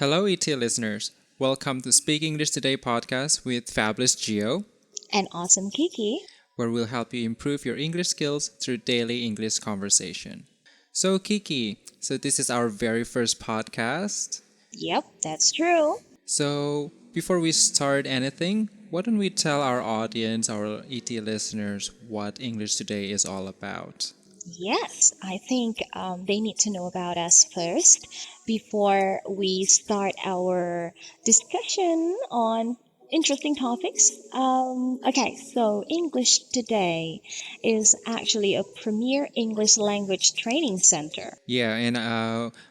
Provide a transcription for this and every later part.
Hello, ET listeners. Welcome to Speak English Today podcast with fabulous Gio, and awesome Kiky. where we'll help you improve your English skills through daily English conversation. So, Kiki, this is our very first podcast. Yep, that's true. So, before we start anything, why don't we tell our audience, our ET listeners, what English Today is all about? Yes, I think they need to know about us first before we start our discussion on interesting topics. So English Today is actually a premier English language training center. Yeah, and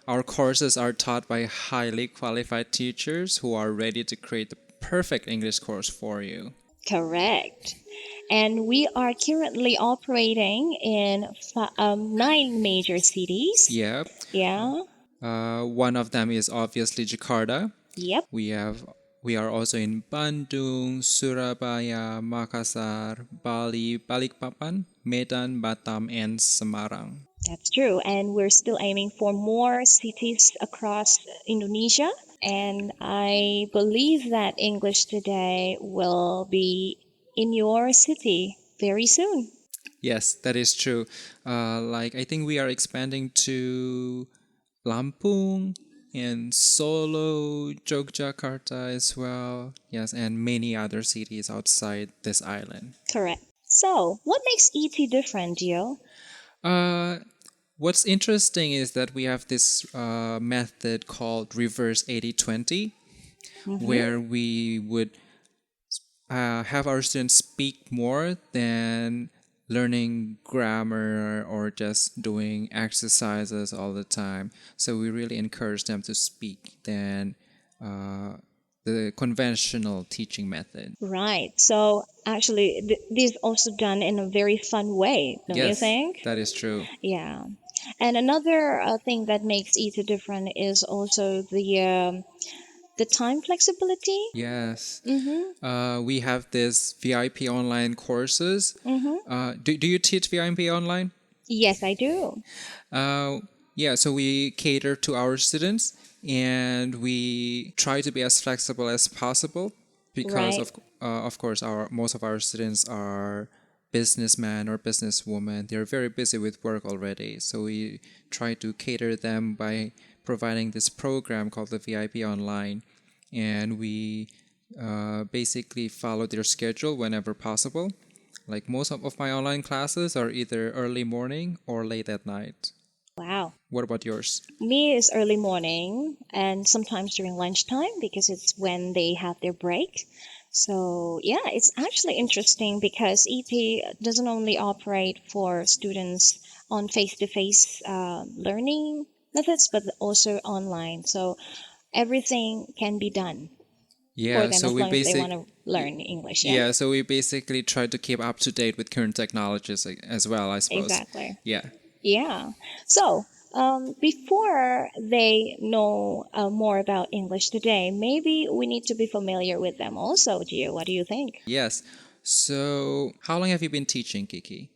our courses are taught by highly qualified teachers who are ready to create the perfect English course for you. Correct. And we are currently operating in 9 major cities. Yep. Yeah. One of them is obviously Jakarta. Yep. We are also in Bandung, Surabaya, Makassar, Bali, Balikpapan, Medan, Batam, and Semarang. That's true. And we're still aiming for more cities across Indonesia. And I believe that English Today will be in your city very soon. Yes, that is true. I think we are expanding to Lampung and Solo, Yogyakarta as well. Yes, and many other cities outside this island. Correct. So, what makes ET different, Gio? What's interesting is that we have this method called reverse 80-20, where we would have our students speak more than learning grammar or just doing exercises all the time. So we really encourage them to speak than the conventional teaching method. Right. So, actually, this is also done in a very fun way, don't you Yes, think? that is true. Yeah. And another thing that makes ET different is also the time flexibility. Yes. Mm-hmm. We have this VIP online courses. Mm-hmm. Do you teach VIP online? Yes, I do. Yeah, so we cater to our students and we try to be as flexible as possible because Right. of course most of our students are businessmen or businesswomen. They're very busy with work already. So we try to cater them by providing this program called the VIP online, and we basically follow their schedule whenever possible. Like most of my online classes are either early morning or late at night. Wow. What about yours? Me is early morning and sometimes during lunchtime because it's when they have their break. So, yeah, it's actually interesting because ET doesn't only operate for students on face-to-face learning methods, but also online. So, everything can be done for Yeah, them so as we long as they basic want to learn English. Yeah, yeah, so we basically try to keep up to date with current technologies as well, I suppose. exactly. Yeah. Yeah. So, before they know more about English Today, maybe we need to be familiar with them also, Gio. What do you think? Yes. So, how long have you been teaching, Kiki?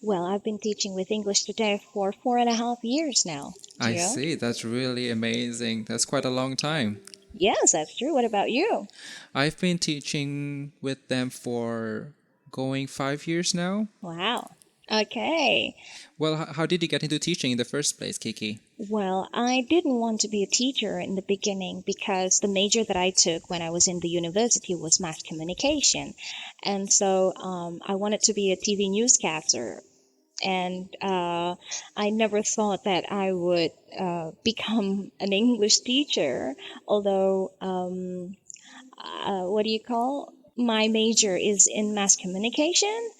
Well, I've been teaching with English Today for 4.5 years now, I Gio. see. That's really amazing. That's quite a long time. Yes, that's true. What about you? I've been teaching with them for going 5 years now. Wow. Okay. Well, how did you get into teaching in the first place, Kiki? Well, I didn't want to be a teacher in the beginning because the major that I took when I was in the university was mass communication. And so I wanted to be a TV newscaster. And I never thought that I would become an English teacher, although, what do you call? My major is in mass communication.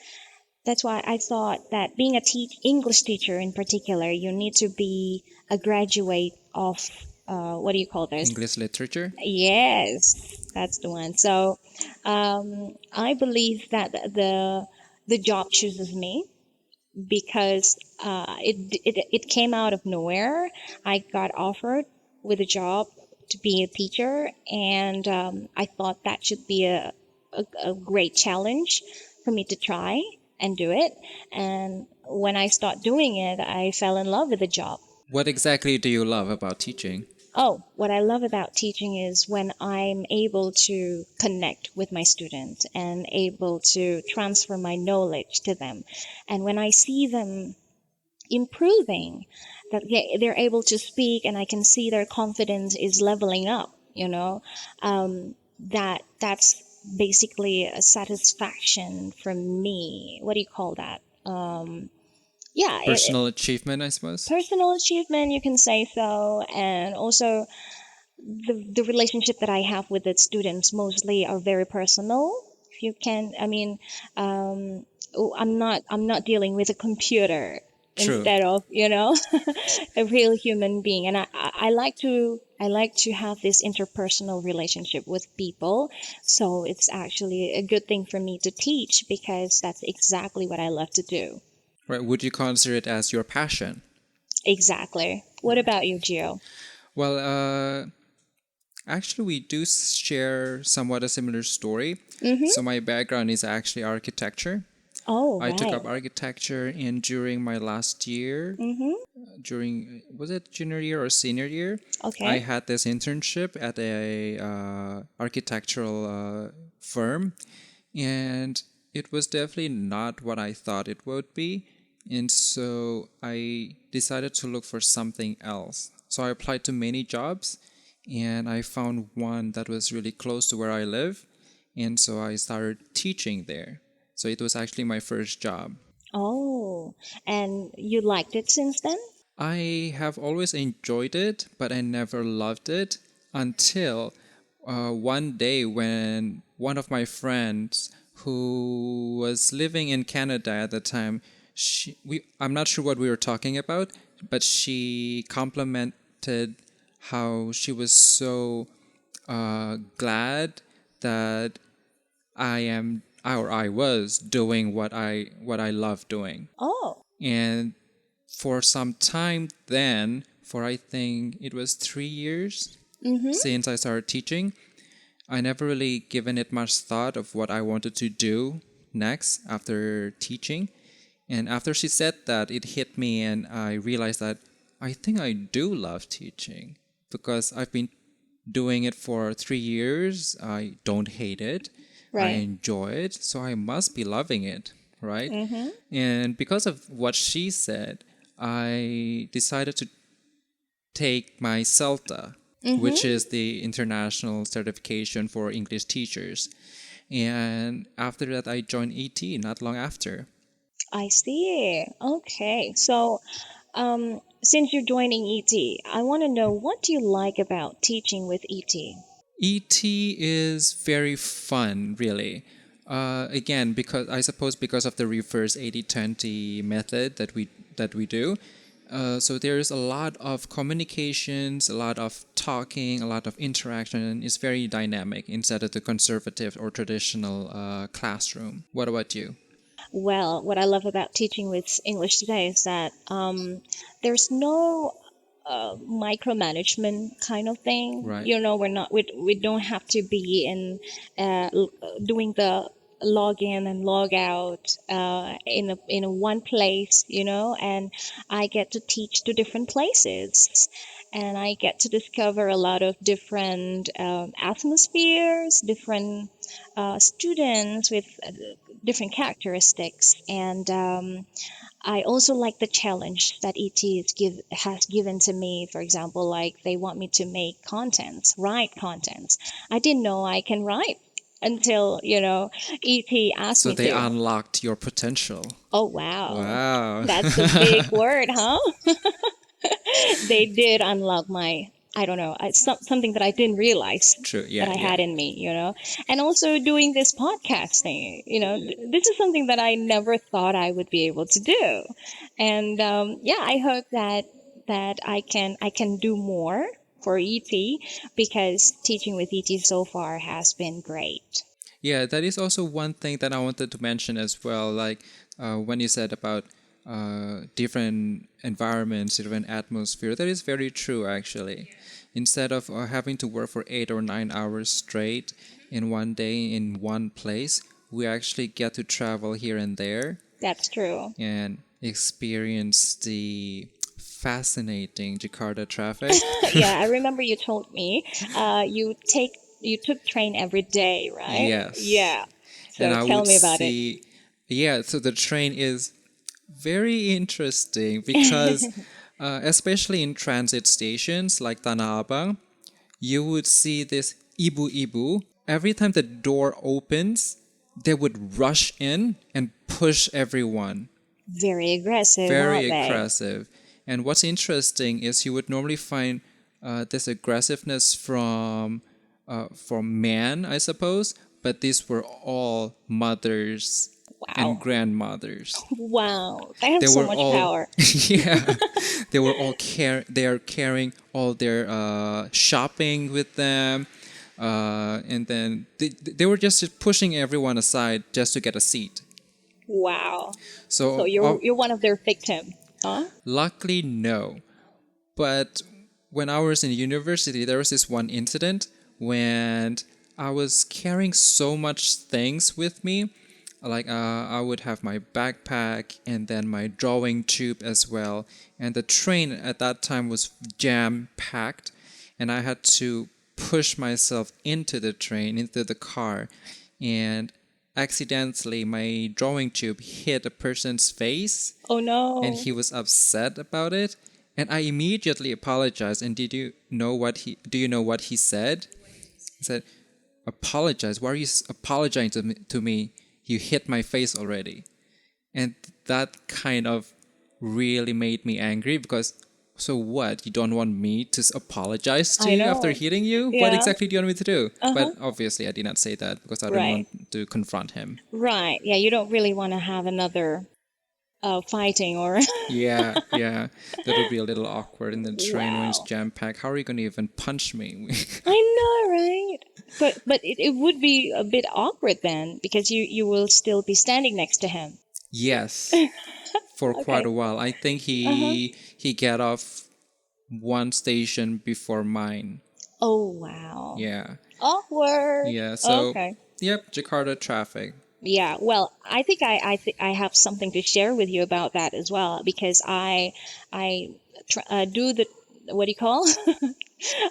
That's why I thought that being a English teacher in particular, you need to be a graduate of, what do you call this? English literature? Yes, that's the one. So I believe that the job chooses me because it came out of nowhere. I got offered with a job to be a teacher, and I thought that should be a great challenge for me to try and do it. And when I start doing it, I fell in love with the job. What exactly do you love about teaching? Oh, what I love about teaching is when I'm able to connect with my students and able to transfer my knowledge to them. And when I see them improving, that they're able to speak and I can see their confidence is leveling up, that's basically a satisfaction from me. What do you call that? Yeah, Personal achievement, I suppose. personal achievement, you can say so. And also the relationship that I have with the students mostly are very personal. If you can, I mean, I'm not dealing with a computer True. instead of a real human being, and I like to have this interpersonal relationship with people. So it's actually a good thing for me to teach because that's exactly what I love to do. Right. Would you consider it as your passion? Exactly. What about you, Gio? Well, actually, we do share somewhat a similar story. So my background is actually architecture. Oh, I took right. up architecture and during my last year, during was it junior year or senior year, I Okay. had this internship at a architectural firm, and it was definitely not what I thought it would be, and so I decided to look for something else. So I applied to many jobs, and I found one that was really close to where I live, and so I started teaching there. So it was actually my first job. Oh, and you liked it since then? I have always enjoyed it, but I never loved it until one day when one of my friends who was living in Canada at the time, I'm not sure what we were talking about, but she complimented how she was so glad that I was doing what I love doing. Oh, And for some time then, for I think it was 3 years since I started teaching, I never really given it much thought of what I wanted to do next after teaching. And after she said that, it hit me, and I realized that I think I do love teaching because I've been doing it for 3 years. I don't hate it. I right. enjoy it, so I must be loving it, right? And because of what she said, I decided to take my CELTA, which is the international certification for English teachers. And after that, I joined ET not long after. I see. Okay. So, since you're joining ET, I want to know, what do you like about teaching with ET? ET is very fun, really. Again, because I suppose because of the reverse 80-20 method that we do. So there's a lot of communications, a lot of talking, a lot of interaction, and it's very dynamic instead of the conservative or traditional classroom. What about you? Well, what I love about teaching with English today is that there's no micromanagement kind of thing. Right. We don't have to be doing the log in and log out in a one place, and I get to teach to different places, and I get to discover a lot of different atmospheres, different students with different characteristics, and I also like the challenge that has given to me. For example, like they want me to make contents, write contents. I didn't know I can write until ET asked So me they to. unlocked your potential. Oh wow, Wow. that's a big word, huh? They did unlock my, I don't know, something that I didn't realize True. that Yeah, I yeah. had in me, and also doing this podcasting, this is something that I never thought I would be able to do. And yeah, I hope that I can do more for ET, because teaching with ET so far has been great. Yeah, that is also one thing that I wanted to mention as well. Like when you said about different environments, different atmosphere, that is very true actually. Instead of having to work for 8 or 9 hours straight in one day in one place, we actually get to travel here and there That's true. and experience the fascinating Jakarta traffic. Yeah, I remember you told me you took train every day, right? Yes. Yeah. And So I tell would me about it. see, yeah, so the train is very interesting because, especially in transit stations like Tanah Abang, you would see this ibu-ibu. Every time the door opens, they would rush in and push everyone. Very aggressive, Very aren't they? aggressive. And what's interesting is you would normally find this aggressiveness from men, I suppose, but these were all mothers and Wow. grandmothers. Wow. They have They so were much all, power. yeah, they were all they are carrying all their shopping with them, and then they were just pushing everyone aside just to get a seat. Wow. So So you're one of their victims, huh? luckily, no. But when I was in university, there was this one incident when I was carrying so much things with me. Like I would have my backpack and then my drawing tube as well. And the train at that time was jam packed, and I had to push myself into the train, into the car, and accidentally my drawing tube hit a person's face, Oh and no. he was upset about it. And I immediately apologized. And do you know what he said? He said, "Apologize. Why are you apologizing to me? You hit my face already." And that kind of really made me angry because, so what? You don't want me to apologize to I you after know. hitting you? What Yeah. exactly do you want me to do? Uh-huh. But obviously, I did not say that because I didn't Right. want to confront him. Right. Yeah, you don't really want to have another fighting or Yeah, yeah. That would be a little awkward in the train when it's wow. jam packed. How are you going to even punch me? I know, right? But it would be a bit awkward then because you will still be standing next to him. Yes, for quite a Okay. while. I think Uh-huh. he got off one station before mine. Oh wow. Yeah, Awkward. yeah. So, Okay. yep, Jakarta traffic. Yeah, well, I think I have something to share with you about that as well because I do the what do you call?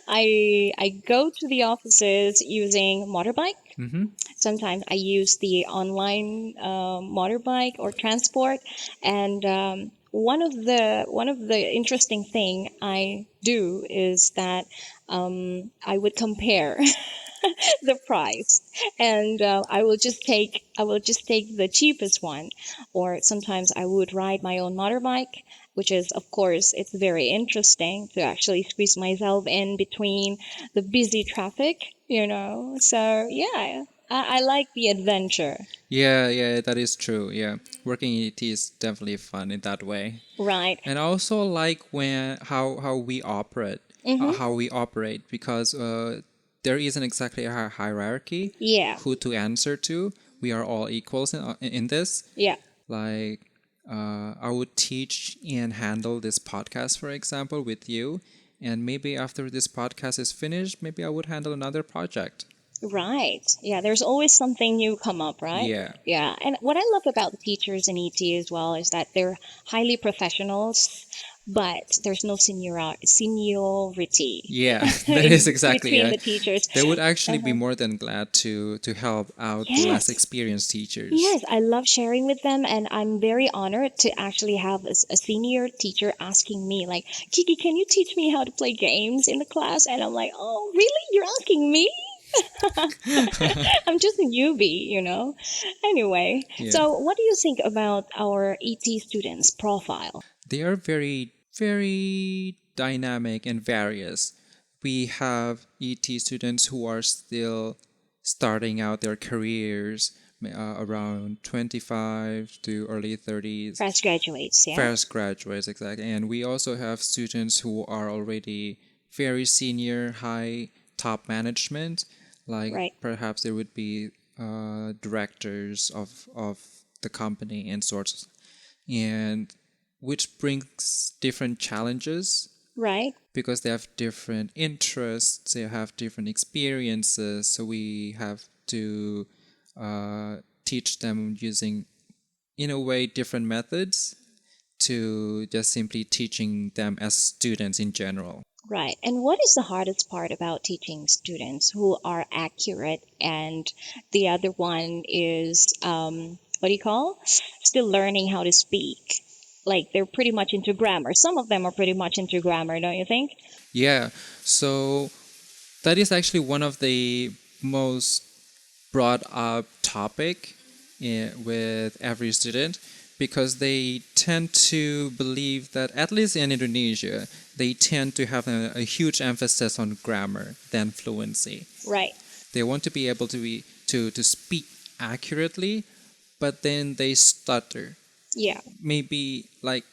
I go to the offices using motorbike. Mm-hmm. Sometimes I use the online motorbike or transport, and one of the interesting thing I do is that I would compare the price, and I will just take the cheapest one, or sometimes I would ride my own motorbike, which is of course it's very interesting to actually squeeze myself in between the busy traffic. So yeah, I like the adventure. Yeah, yeah, that is true. Yeah, working in IT is definitely fun in that way. Right. And I also like when how we operate, Mm-hmm. because there isn't exactly a hierarchy Yeah. who to answer to. We are all equals in this. Yeah. Like I would teach and handle this podcast, for example, with you, and maybe after this podcast is finished, maybe I would handle another project. Right. Yeah, there's always something new come up, right? Yeah. Yeah. And what I love about the teachers in ET as well is that they're highly professionals, but there's no seniority Yeah, that is exactly between the it. teachers. They would actually be Uh-huh. more than glad to help out the less Yes. experienced teachers. Yes, I love sharing with them, and I'm very honored to actually have a senior teacher asking me, like, Kiki, can you teach me how to play games in the class? And I'm like, oh, really? You're asking me? I'm just a newbie. Anyway, Yeah. so what do you think about our ET students' profile? They are very, very dynamic and various. We have ET students who are still starting out their careers, around 25 to early 30s. Fresh graduates, yeah? Fresh graduates, exactly. And we also have students who are already very senior, high top management. Like Right. perhaps there would be directors of the company and sorts, and which brings different challenges Right. because they have different interests, they have different experiences. So we have to teach them using, in a way, different methods to just simply teaching them as students in general. Right. And what is the hardest part about teaching students who are accurate and the other one is, what do you call? Still learning how to speak. Like they're pretty much into grammar. Some of them are pretty much into grammar, don't you think? Yeah, so that is actually one of the most brought up topic with every student, because they tend to believe that, at least in Indonesia, they tend to have a huge emphasis on grammar than fluency. Right. They want to be able to speak accurately, but then they stutter. Yeah. Maybe like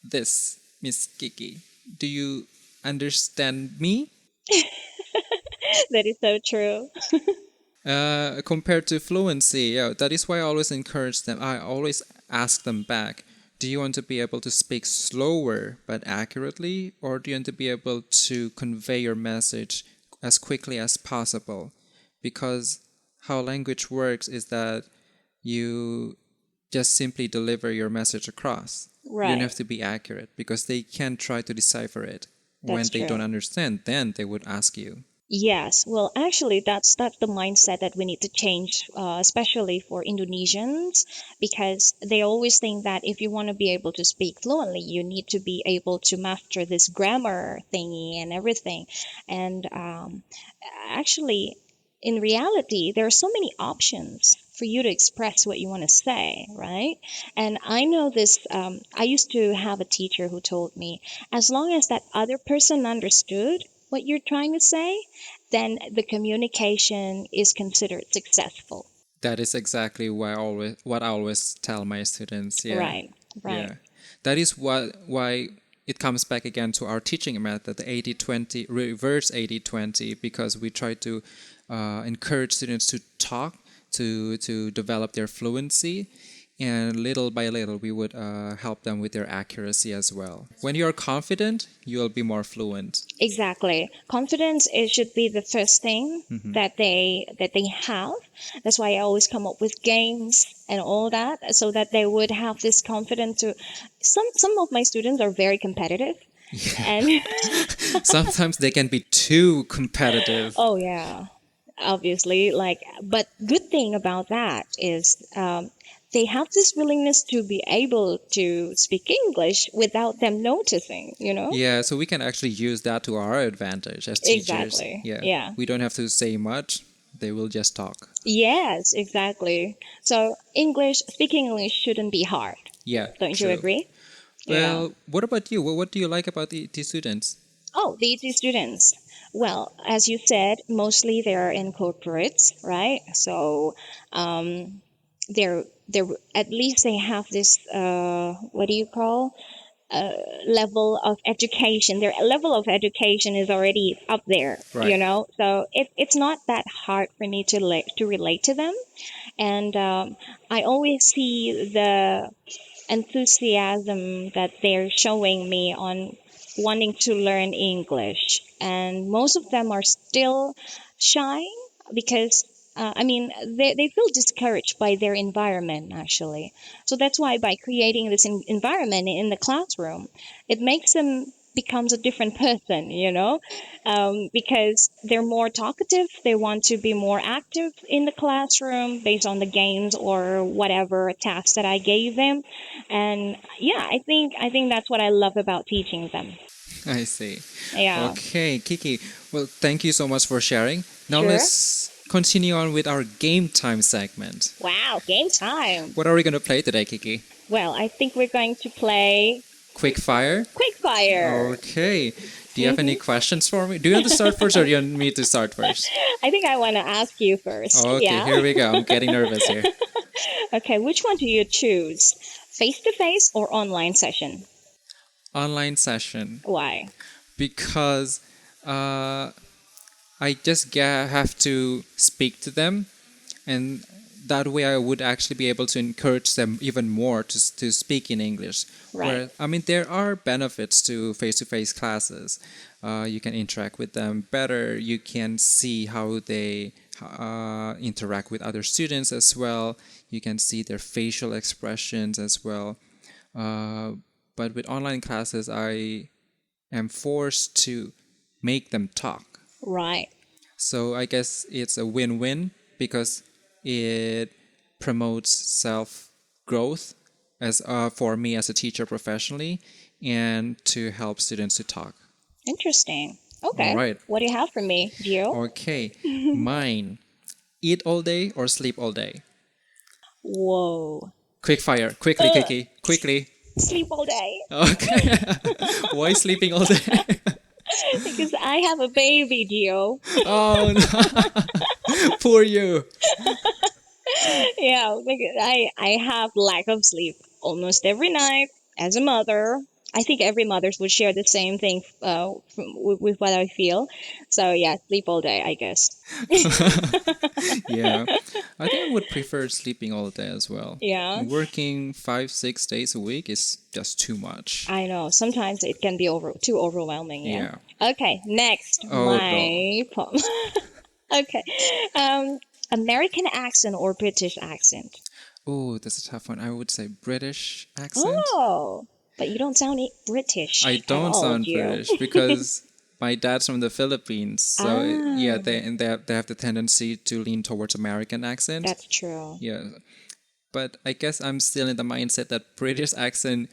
this, Miss Kiky. Do you understand me? That is so true. Compared to fluency, yeah, that is why I always encourage them. I always ask them back, do you want to be able to speak slower but accurately, or do you want to be able to convey your message as quickly as possible? Because how language works is that you just simply deliver your message across. You don't Right. have to be accurate, because they can try to decipher it. When That's they don't true. understand, then they would ask you. Yes, well, actually, that's the mindset that we need to change, especially for Indonesians, because they always think that if you want to be able to speak fluently, you need to be able to master this grammar thingy and everything. And actually, in reality, there are so many options for you to express what you want to say, right? And I know this, I used to have a teacher who told me, as long as that other person understood what you're trying to say, then the communication is considered successful. That is exactly what I always tell my students. Yeah, Right, right. yeah. That is why it comes back again to our teaching method, the 80-20, reverse 80-20, because we try to encourage students to talk, to develop their fluency, and little by little we would help them with their accuracy as well. When you are confident, you will be more fluent. Exactly. Confidence it should be the first thing that they have. That's why I always come up with games and all that, so that they would have this confidence to. Some of my students are very competitive, and Sometimes they can be too competitive. oh yeah, obviously, like, but good thing about that is they have this willingness to be able to speak English without them noticing, you know? Yeah, so we can actually use that to our advantage as teachers. Exactly. Yeah. Yeah. We don't have to say much. They will just talk. Yes, exactly. So speaking English shouldn't be hard. Yeah, Don't you true. agree? Yeah. Well, what about you? What do you like about the students? Oh, the ET students. Well, as you said, mostly they're in corporates, right? So, they're at least they have this what do you call level of education. Their level of education is already up there, Right. So it's not that hard for me to relate to them, and I always see the enthusiasm that they're showing me on wanting to learn English. And most of them are still shy because, they feel discouraged by their environment, actually. So that's why by creating this environment in the classroom, it makes them becomes a different person, because they're more talkative. They want to be more active in the classroom based on the games or whatever tasks that I gave them. And yeah, I think that's what I love about teaching them. I see. Yeah. Okay, Kiki. Well, thank you so much for sharing. Now Sure. let's continue on with our game time segment. Wow, game time. What are we going to play today, Kiki? Well, I think we're going to play Quick fire? quick fire. Okay. Do you have any questions for me? Do you want to start first, or do you want me to start first? I think I want to ask you first. Okay, Yeah. here we go. I'm getting nervous here. Okay, which one do you choose? Face to face or online session? Online session. Why? Because I just have to speak to them, and that way I would actually be able to encourage them even more to speak in English. Right. There are benefits to face-to-face classes. You can interact with them better. You can see how they interact with other students as well. You can see their facial expressions as well. But with online classes, I am forced to make them talk. Right. So I guess it's a win-win because it promotes self-growth as for me as a teacher professionally, and to help students to talk. Interesting. Okay. All right. What do you have for me, Gio? Okay. Mine. Eat all day or sleep all day? Whoa. Quick fire. Quickly, Kiky. Quickly. Sleep all day. Okay. Why sleeping all day? Because I have a baby, Gio. Oh, no. Poor you. Yeah, because I have lack of sleep almost every night as a mother. I think every mother would share the same thing with what I feel. So yeah, sleep all day, I guess. Yeah. I think I would prefer sleeping all day as well. Yeah. Working 5-6 days a week is just too much. I know. Sometimes it can be too overwhelming. Yeah. Okay. Next, Oh, my poem. Okay. American accent or British accent? Oh, that's a tough one. I would say British accent. Oh, but you don't sound British. I at don't all, sound Gio. British because my dad's from the Philippines. So yeah, they have the tendency to lean towards American accent. That's true. Yeah. But I guess I'm still in the mindset that British accent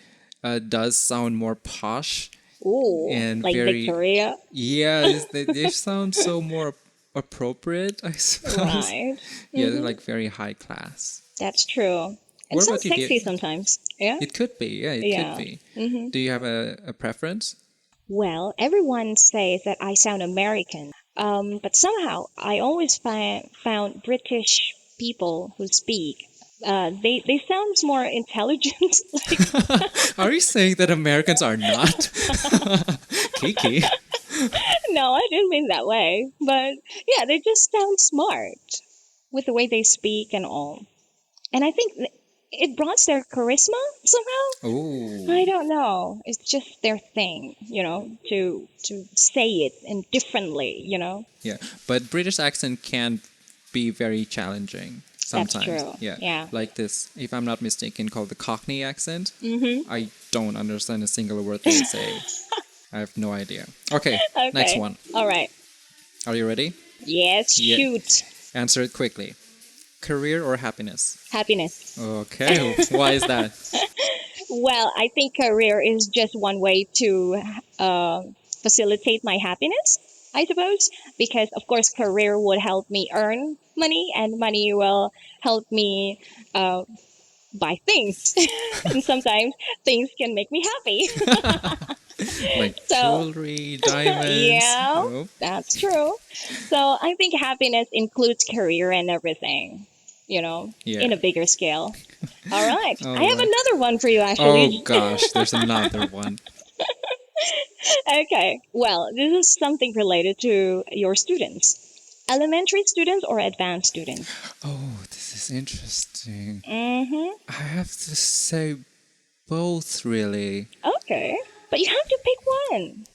does sound more posh. Ooh, And like very, Victoria. Yeah, they sound so more appropriate, I suppose. Right. Yeah, they're like very high class. That's true. And What so about you, sexy dear? sometimes. Yeah. It could be, yeah, it Yeah. could be. Do you have a preference? Well, everyone says that I sound American, but somehow I always found British people who speak. They sound more intelligent. Like, Are you saying that Americans are not? Kiki. no, I didn't mean that way. But yeah, they just sound smart with the way they speak and all. And I think it brought their charisma somehow. Oh, I don't know. It's just their thing, to say it and differently, yeah. But British accent can be very challenging sometimes. That's true. Yeah. Like this, if I'm not mistaken, called the Cockney accent. I don't understand a single word they say. I have no idea. Okay, next one. All right. Are you ready? Yes, Yeah. shoot. Answer it quickly. Career or happiness? Happiness. Okay, why is that? Well, I think career is just one way to facilitate my happiness, I suppose, because of course career would help me earn money, and money will help me buy things, and sometimes things can make me happy. Like So- jewelry, diamonds? Yeah, Oh, that's true. So I think happiness includes career and everything, Yeah. in a bigger scale. All right. All I have right. another one for you, oh actually. gosh, there's another one. Okay. Well, this is something related to your students. Elementary students or advanced students? Oh, this is interesting. Mm-hmm. I have to say both, really. Okay. But you have to pick one.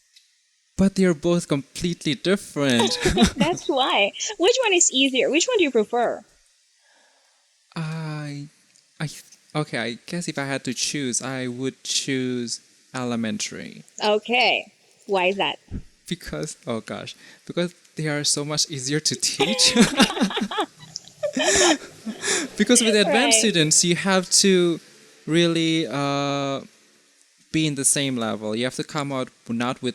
But they're both completely different. That's why. Which one is easier? Which one do you prefer? I, okay, I guess if I had to choose, I would choose elementary. Okay. Why is that? Because, oh gosh, because they are so much easier to teach. Because with advanced Right. students, you have to really be in the same level. You have to come out not with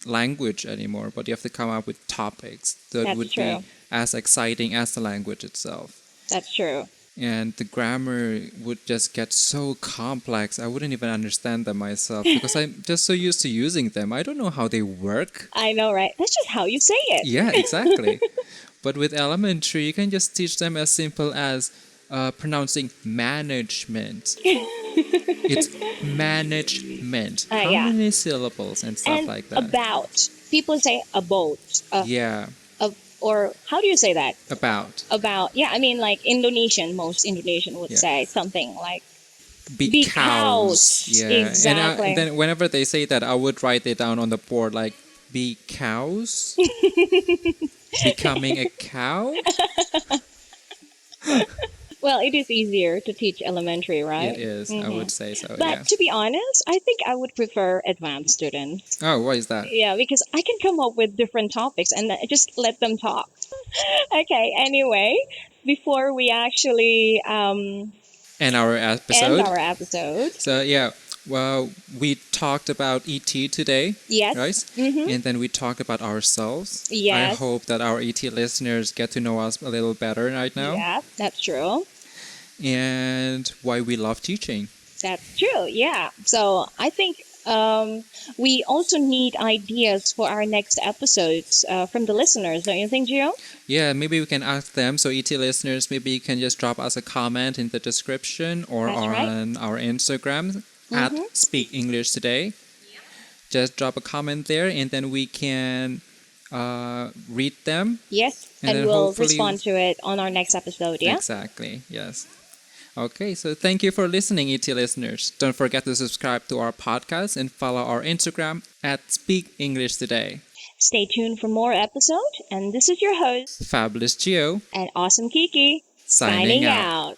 language anymore, but you have to come up with topics that That's would true. be as exciting as the language itself. That's true. And the grammar would just get so complex. I wouldn't even understand them myself because I'm just so used to using them. I don't know how they work. I know, right? That's just how you say it. Yeah, exactly. But with elementary, you can just teach them as simple as pronouncing management. It's management. How Yeah. many syllables and stuff And like that? about. People say about. Yeah, Or how do you say that? about. About. Yeah, I mean, like Indonesian, most Indonesian would Yeah. say something like, Because. Yeah. Exactly. And then whenever they say that, I would write it down on the board like, because? Becoming a cow? Well, it is easier to teach elementary, right? It is, I would say so, yeah. But to be honest, I think I would prefer advanced students. Oh, why is that? Yeah, because I can come up with different topics and just let them talk. Okay, anyway, before we actually And our end episode. our episode, So yeah, well, we talked about ET today, yes, right? And then we talked about ourselves. I Yes. hope that our ET listeners get to know us a little better right now, yeah, that's true. and why we love teaching. That's true, yeah. So I think we also need ideas for our next episodes from the listeners, don't you think, Gio? Yeah, maybe we can ask them. So ET listeners, maybe you can just drop us a comment in the description or That's right. on our Instagram at Speak English Today. Just drop a comment there, and then we can read them. Yes, And and then we'll hopefully- respond to it on our next episode, yeah? Exactly, yes. Okay, so thank you for listening, ET listeners. Don't forget to subscribe to our podcast and follow our Instagram at Speak English Today. Stay tuned for more episodes, and this is your host Fabulous Gio, and awesome Kiki signing out. out.